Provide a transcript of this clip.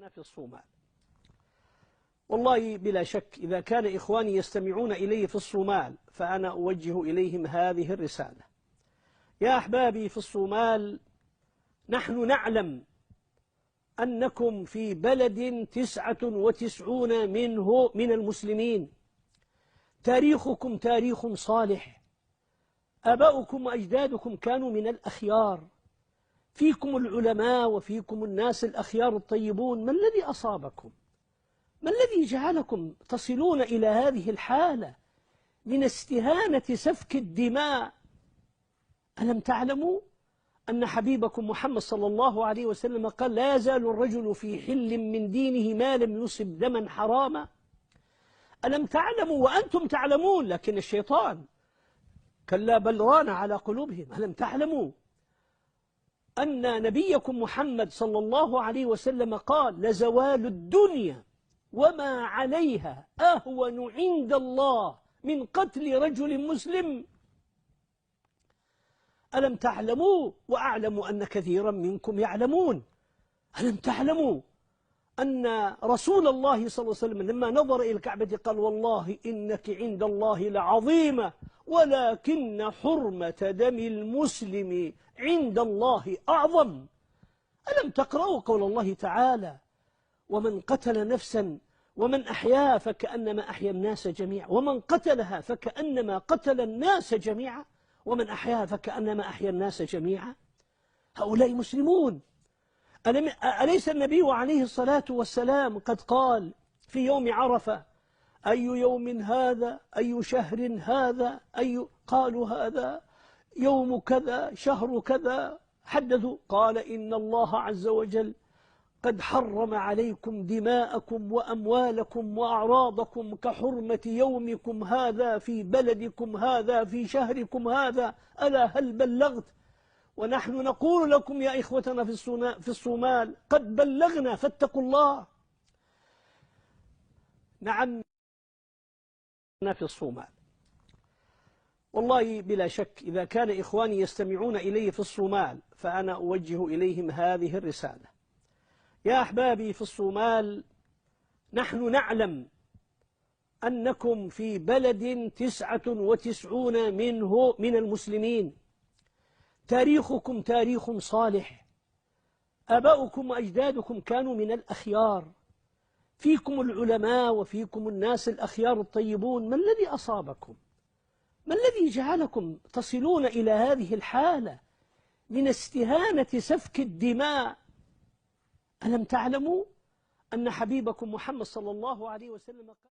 في الصومال. والله بلا شك إذا كان إخواني يستمعون إلي في الصومال فأنا أوجه إليهم هذه الرسالة: يا أحبابي في الصومال، نحن نعلم أنكم في بلد 99 منه من المسلمين، تاريخكم تاريخ صالح، آباؤكم وأجدادكم كانوا من الأخيار، فيكم العلماء وفيكم الناس الأخيار الطيبون. ما الذي أصابكم؟ ما الذي جعلكم تصلون إلى هذه الحالة من استهانة سفك الدماء؟ ألم تعلموا أن حبيبكم محمد صلى الله عليه وسلم قال: لا يزال الرجل في حل من دينه ما لم يصب دما حراما؟ ألم تعلموا وأنتم تعلمون لكن الشيطان كلا بل ران على قلوبهم. ألم تعلموا أن نبيكم محمد صلى الله عليه وسلم قال: لزوال الدنيا وما عليها أهون عند الله من قتل رجل مسلم؟ ألم تعلموا وأعلم أن كثيرا منكم يعلمون؟ ألم تعلموا أن رسول الله صلى الله عليه وسلم لما نظر إلى الكعبة قال: والله إنك عند الله لعظيمة ولكن حرمة دم المسلم عند الله أعظم؟ ألم تقرأوا قول الله تعالى: ومن قتل نفسا ومن أحياها فكأنما أحيا الناس جميعا، ومن قتلها فكأنما قتل الناس جميعا، ومن أحياها فكأنما أحيا الناس جميعا. هؤلاء مسلمون. أليس النبي عليه الصلاة والسلام قد قال في يوم عرفة: أي يوم هذا؟ أي شهر هذا؟ قالوا: هذا يوم كذا شهر كذا. حدثوا قال: إن الله عز وجل قد حرم عليكم دماءكم وأموالكم وأعراضكم كحرمة يومكم هذا في بلدكم هذا في شهركم هذا، ألا هل بلغت؟ ونحن نقول لكم يا إخوتنا في الصومال: قد بلغنا فاتقوا الله. نعم في الصومال. والله بلا شك إذا كان إخواني يستمعون إلي في الصومال فأنا أوجه إليهم هذه الرسالة: يا أحبابي في الصومال، نحن نعلم أنكم في بلد 99 منه من المسلمين، تاريخكم تاريخ صالح، آباؤكم وأجدادكم كانوا من الأخيار، فيكم العلماء وفيكم الناس الأخيار الطيبون. ما الذي أصابكم؟ ما الذي جعلكم تصلون إلى هذه الحالة من استهانة سفك الدماء؟ ألم تعلموا أن حبيبكم محمد صلى الله عليه وسلم قال: